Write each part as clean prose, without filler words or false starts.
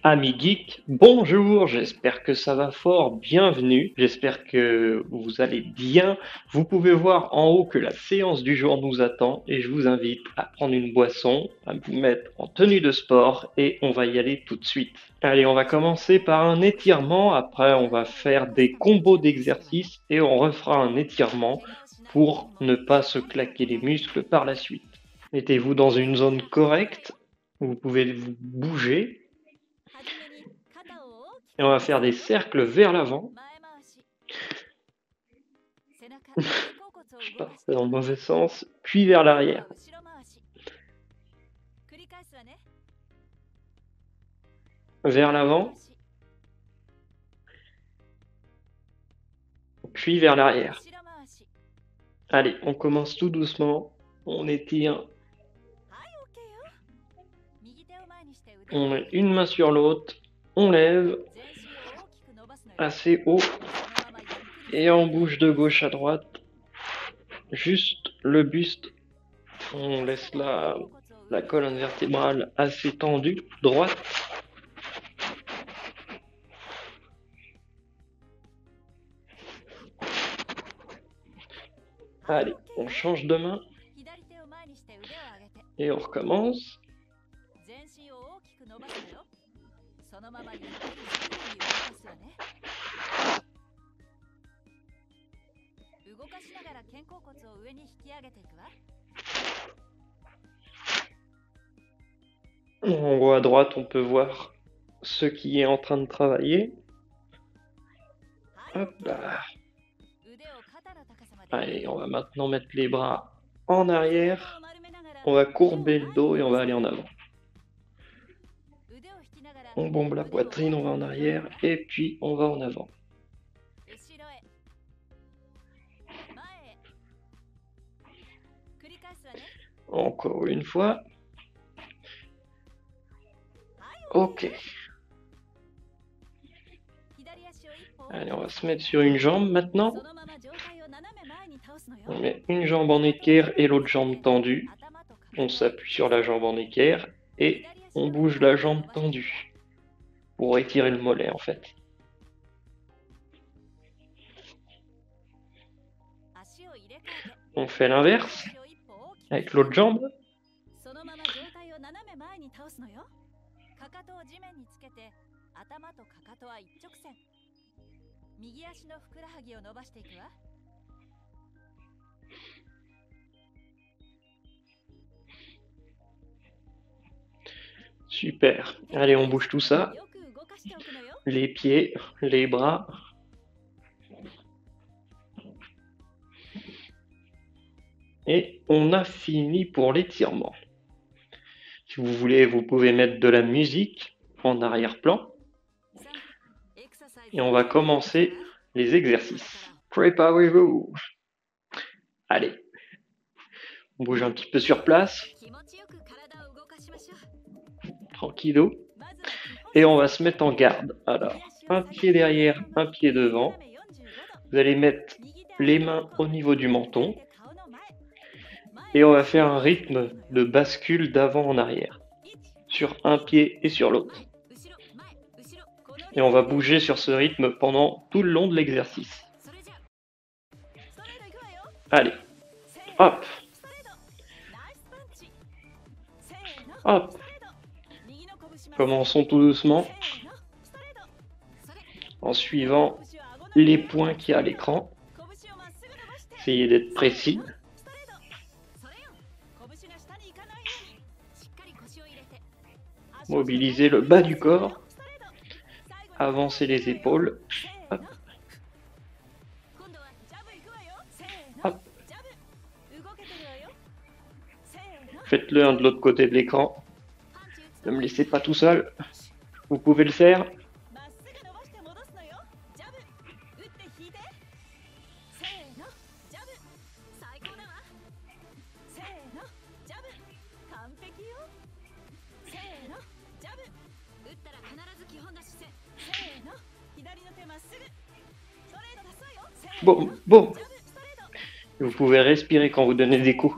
Amis geeks, bonjour, j'espère que ça va fort, bienvenue, j'espère que vous allez bien. Vous pouvez voir en haut que la séance du jour nous attend et je vous invite à prendre une boisson, à vous mettre en tenue de sport et on va y aller tout de suite. Allez, on va commencer par un étirement, après on va faire des combos d'exercices et on refera un étirement pour ne pas se claquer les muscles par la suite. Mettez-vous dans une zone correcte, vous pouvez vous bouger. Et on va faire des cercles vers l'avant. Je pars dans le mauvais sens, puis vers l'arrière. Vers l'avant, puis vers l'arrière. Allez, on commence tout doucement. On étire. On met une main sur l'autre. On lève assez haut. Et on bouge de gauche à droite. Juste le buste. On laisse la colonne vertébrale assez tendue, droite. Allez, on change de main. Et on recommence. En haut à droite, on peut voir ce qui est en train de travailler. Hop là. Allez, on va maintenant mettre les bras en arrière. On va courber le dos et on va aller en avant. On bombe la poitrine, on va en arrière et puis on va en avant. Encore une fois. Ok. Allez, on va se mettre sur une jambe maintenant. On met une jambe en équerre et l'autre jambe tendue. On s'appuie sur la jambe en équerre et on bouge la jambe tendue pour étirer le mollet en fait. On fait l'inverse avec l'autre jambe. Super. Allez, on bouge tout ça. Les pieds, les bras. Et on a fini pour l'étirement. Si vous voulez, vous pouvez mettre de la musique en arrière-plan. Et on va commencer les exercices. Préparez-vous. Allez. On bouge un petit peu sur place. Tranquillo. Et on va se mettre en garde. Alors, un pied derrière, un pied devant. Vous allez mettre les mains au niveau du menton. Et on va faire un rythme de bascule d'avant en arrière. Sur un pied et sur l'autre. Et on va bouger sur ce rythme pendant tout le long de l'exercice. Allez. Hop. Hop. Commençons tout doucement. En suivant les points qu'il y a à l'écran. Essayez d'être précis. Mobilisez le bas du corps. Avancez les épaules. Hop. Hop. Faites-le de l'autre côté de l'écran. Ne me laissez pas tout seul. Vous pouvez le faire. Bon, bon. Vous pouvez respirer quand vous donnez des coups.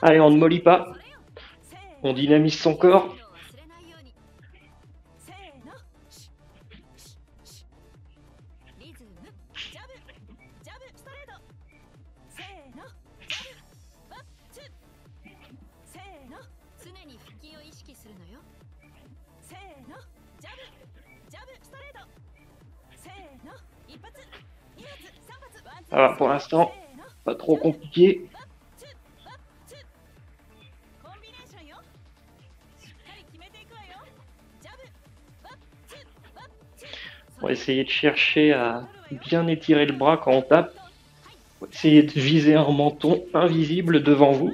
Allez, on ne mollit pas. On dynamise son corps. Ça va pour l'instant, pas trop compliqué. On va essayer de chercher à bien étirer le bras quand on tape. On va essayer de viser un menton invisible devant vous.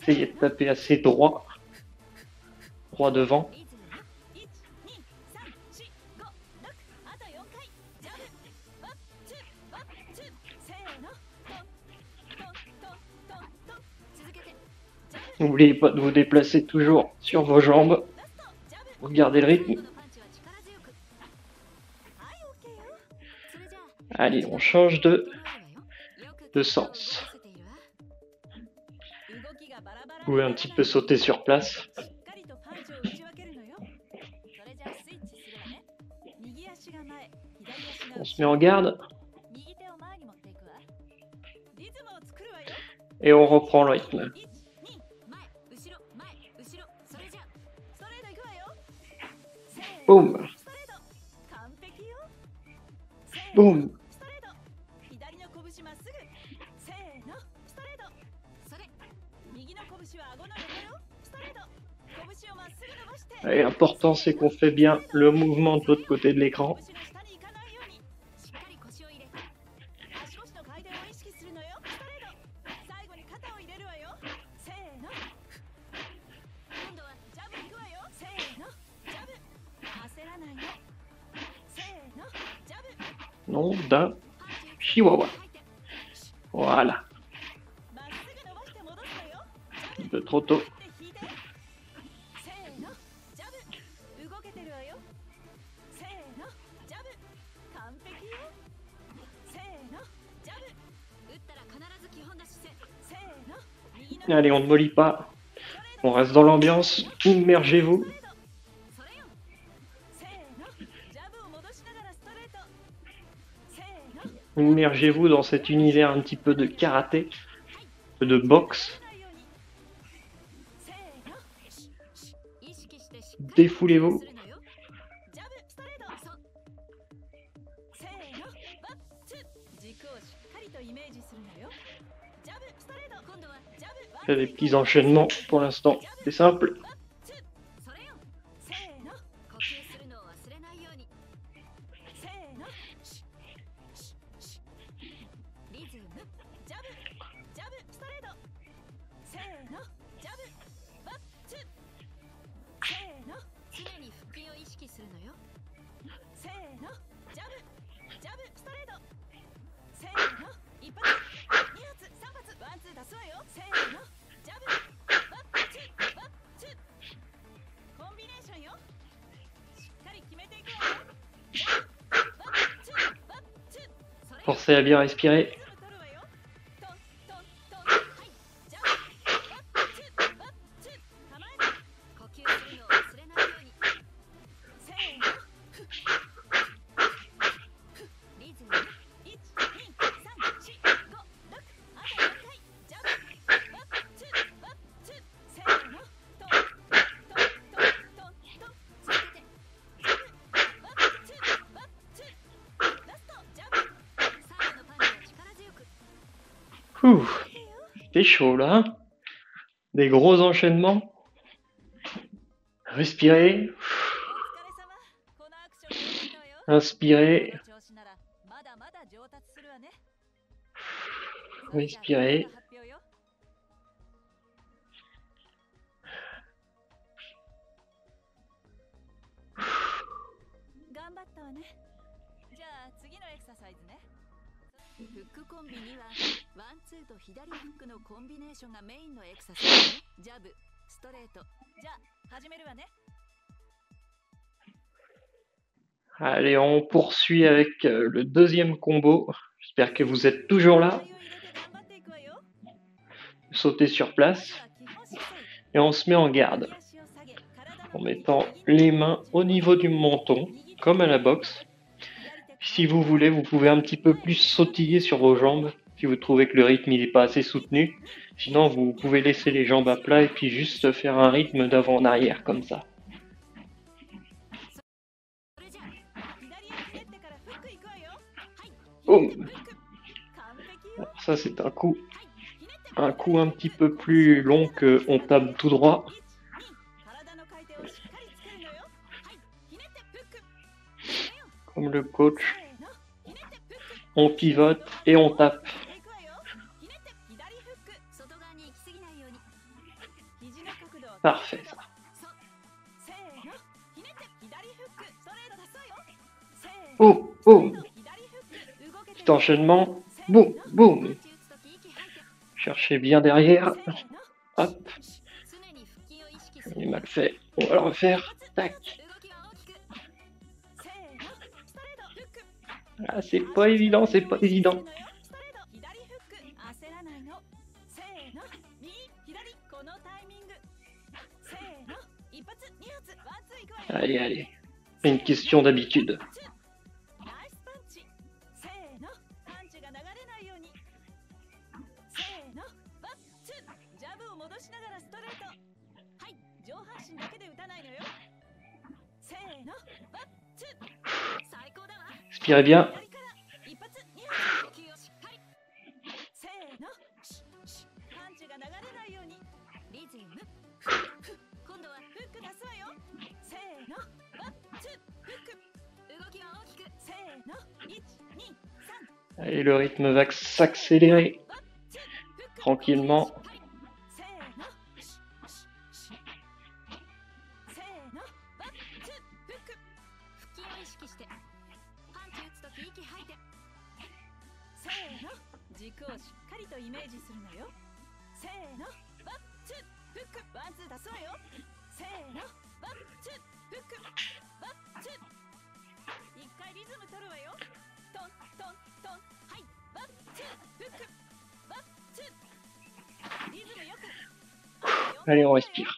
Essayez de taper assez droit. Droit devant. N'oubliez pas de vous déplacer toujours sur vos jambes. Regardez le rythme. Allez, on change de sens. Vous pouvez un petit peu sauter sur place. On se met en garde. Et on reprend le rythme. Boum. Boum. Et l'important c'est qu'on fait bien le mouvement de l'autre côté de l'écran. Nom d'un chihuahua. Voilà. Un peu trop tôt. Allez, on ne mollit pas. On reste dans l'ambiance. Immergez-vous. Immergez-vous dans cet univers un petit peu de karaté, de boxe. Défoulez-vous. Des petits enchaînements pour l'instant, c'est simple. Pensez à bien respirer. C'était chaud là. Des gros enchaînements. Respirez. Inspirez. Respirez. Allez, on poursuit avec le deuxième combo. J'espère que vous êtes toujours là. Sautez sur place. Et on se met en garde. En mettant les mains au niveau du menton, comme à la boxe. Si vous voulez, vous pouvez un petit peu plus sautiller sur vos jambes, si vous trouvez que le rythme n'est pas assez soutenu. Sinon, vous pouvez laisser les jambes à plat et puis juste faire un rythme d'avant en arrière, comme ça. Boum. Alors ça, c'est un coup un petit peu plus long qu'on tape tout droit. Comme le coach, on pivote et on tape. Parfait ça. Boum, boum. Petit enchaînement. Boum, boum. Cherchez bien derrière. Hop. On est mal fait. On va le refaire. Tac. Ah, c'est pas évident, c'est pas évident. Allez, allez. C'est une question d'habitude. Inspirez bien. Allez, le rythme va s'accélérer tranquillement. Allez, on respire.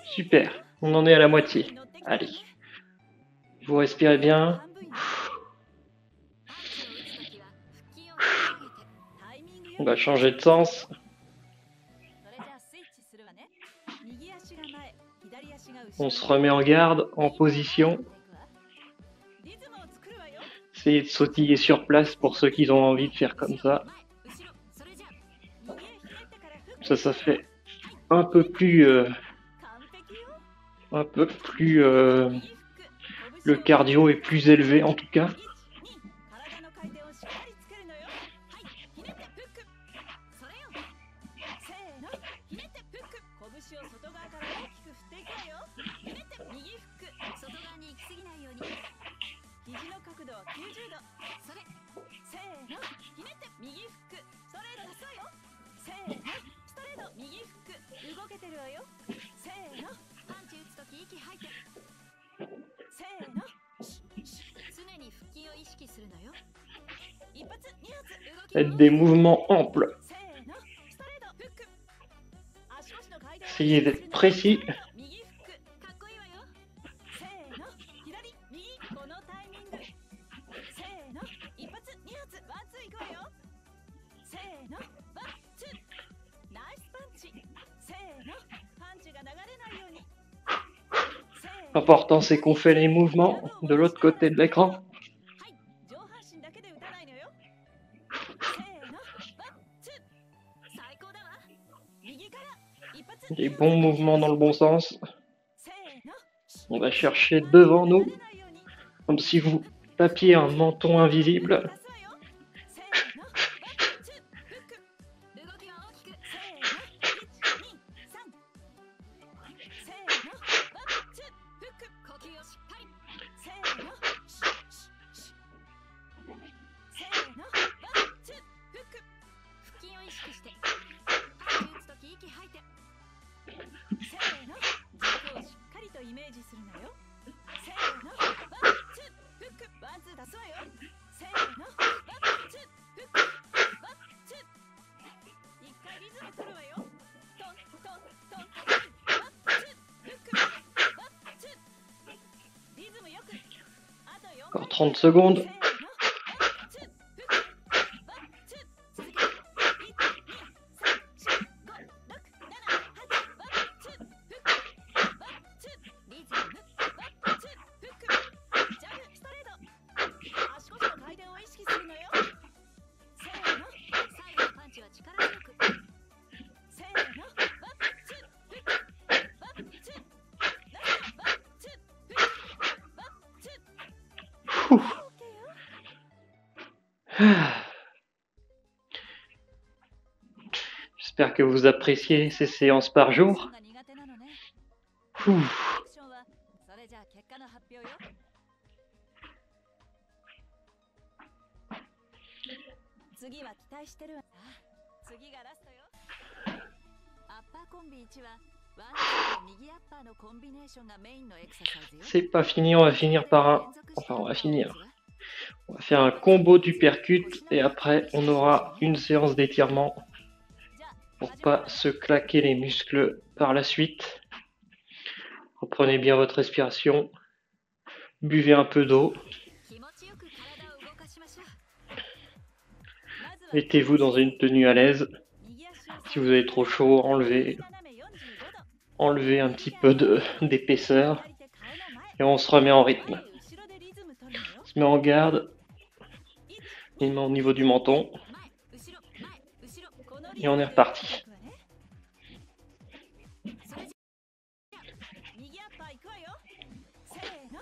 Super, on en est à la moitié. Allez, vous respirez bien. On va changer de sens. On se remet en garde, en position. Essayez de sautiller sur place pour ceux qui ont envie de faire comme ça. Ça fait un peu plus... le cardio est plus élevé en tout cas. Faites des mouvements amples. Essayez d'être précis. L'important c'est qu'on fait les mouvements de l'autre côté de l'écran. Des bons mouvements dans le bon sens. On va chercher devant nous, comme si vous tapiez un menton invisible. Encore 30 secondes. J'espère que vous appréciez ces séances par jour. C'est pas fini, on va finir par un... Enfin, on va finir. On va faire un combo d'uppercut et après on aura une séance d'étirement pour pas se claquer les muscles par la suite. Reprenez bien votre respiration, buvez un peu d'eau, mettez-vous dans une tenue à l'aise. Si vous avez trop chaud, enlevez un petit peu d'épaisseur et on se remet en rythme. On se met en garde, les mains au niveau du menton et on est reparti.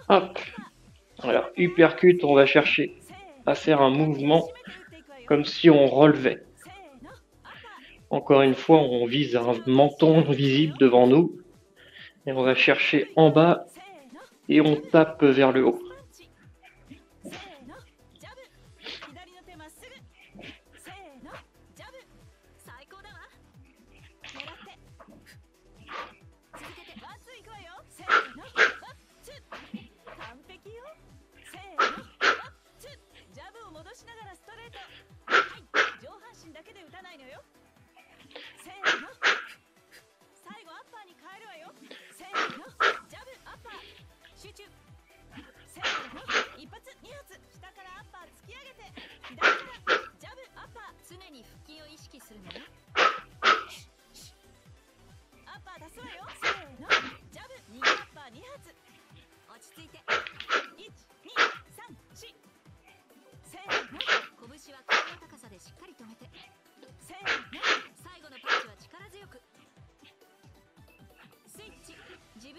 Hop. Alors, uppercut, on va chercher à faire un mouvement comme si on relevait. Encore une fois, on vise un menton visible devant nous et on va chercher en bas et on tape vers le haut.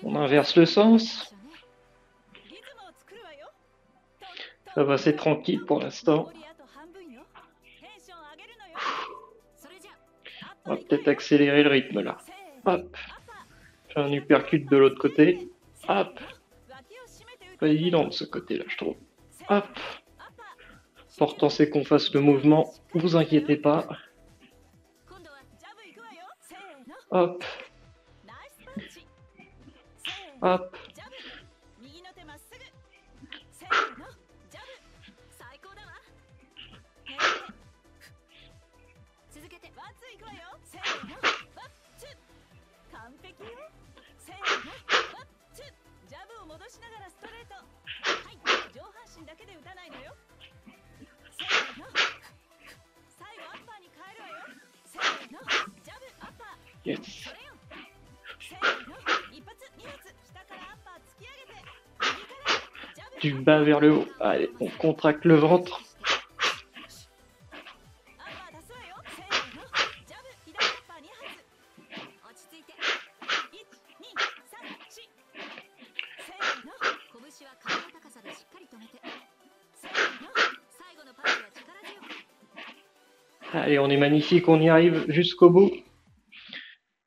On inverse le sens. Ça va, c'est tranquille pour l'instant. On va peut-être accélérer le rythme là. Hop. Fais un uppercut de l'autre côté. Hop. Pas évident de ce côté-là, je trouve. Hop. L'important c'est qu'on fasse le mouvement. Vous inquiétez pas. Hop. Hop. Yes. Du bas vers le haut. Allez, on contracte le ventre. Allez, on est magnifique, on y arrive jusqu'au bout.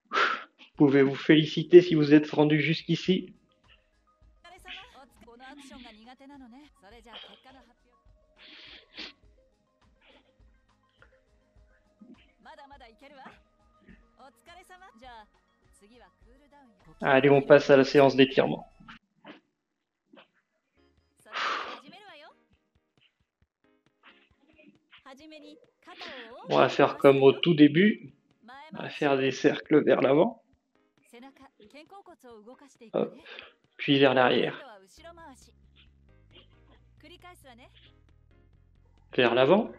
Vous pouvez vous féliciter si vous êtes rendu jusqu'ici. Allez, on passe à la séance d'étirement. On va faire comme au tout début. On va faire des cercles vers l'avant. Hop. Puis vers l'arrière. Vers l'avant.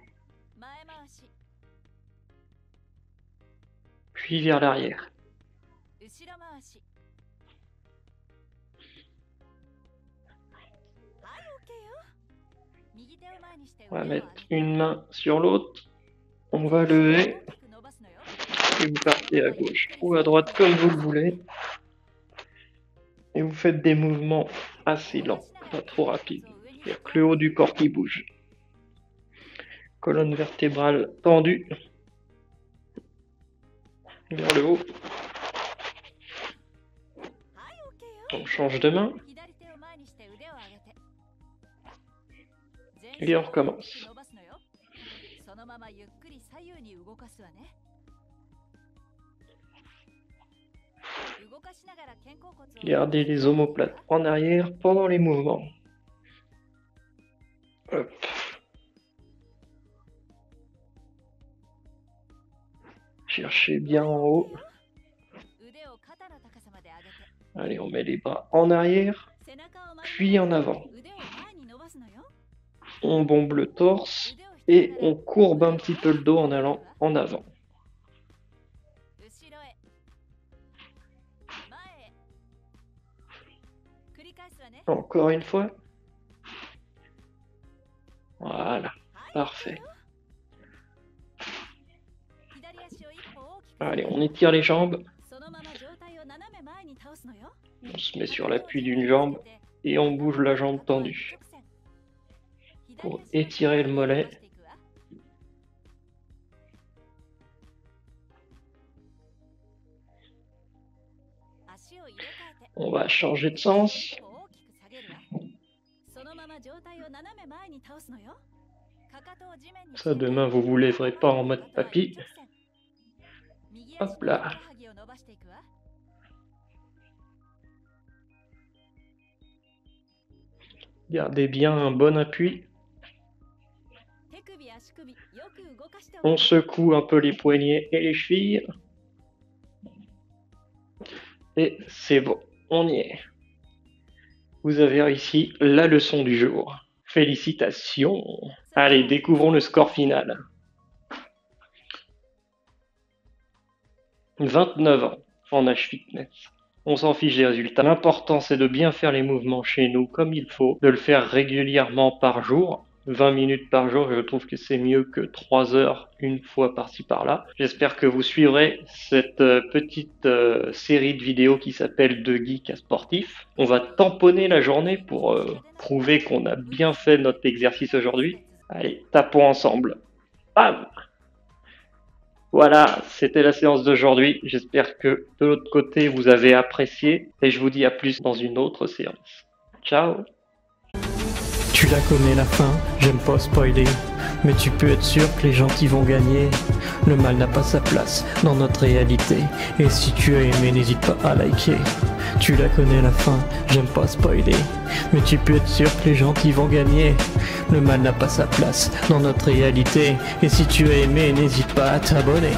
Puis vers l'arrière. On va mettre une main sur l'autre. On va lever. Et vous partez à gauche ou à droite comme vous le voulez. Et vous faites des mouvements assez lents, pas trop rapides. Il n'y a que le haut du corps qui bouge. Colonne vertébrale tendue. Vers le haut. On change de main. Et on recommence. Gardez les omoplates en arrière pendant les mouvements. Hop. Cherchez bien en haut. Allez, on met les bras en arrière, puis en avant. On bombe le torse et on courbe un petit peu le dos en allant en avant. Encore une fois. Voilà, parfait. Allez, on étire les jambes. On se met sur l'appui d'une jambe et on bouge la jambe tendue pour étirer le mollet. On va changer de sens. Ça, demain, vous vous lèverez pas en mode papy. Hop là. Gardez bien un bon appui. On secoue un peu les poignets et les chevilles. Et c'est bon, on y est. Vous avez réussi la leçon du jour. Félicitations. Allez, découvrons le score final. 29 ans en H-Fitness. On s'en fiche des résultats. L'important, c'est de bien faire les mouvements chez nous comme il faut, de le faire régulièrement par jour. 20 minutes par jour, je trouve que c'est mieux que 3 heures une fois par-ci par-là. J'espère que vous suivrez cette petite série de vidéos qui s'appelle De Geek à Sportif. On va tamponner la journée pour prouver qu'on a bien fait notre exercice aujourd'hui. Allez, tapons ensemble. Bam! Voilà, c'était la séance d'aujourd'hui. J'espère que de l'autre côté, vous avez apprécié. Et je vous dis à plus dans une autre séance. Ciao! Tu la connais la fin, j'aime pas spoiler, mais tu peux être sûr que les gentils vont gagner. Le mal n'a pas sa place dans notre réalité, et si tu as aimé, n'hésite pas à liker. Tu la connais la fin, j'aime pas spoiler, mais tu peux être sûr que les gentils vont gagner. Le mal n'a pas sa place dans notre réalité, et si tu as aimé, n'hésite pas à t'abonner.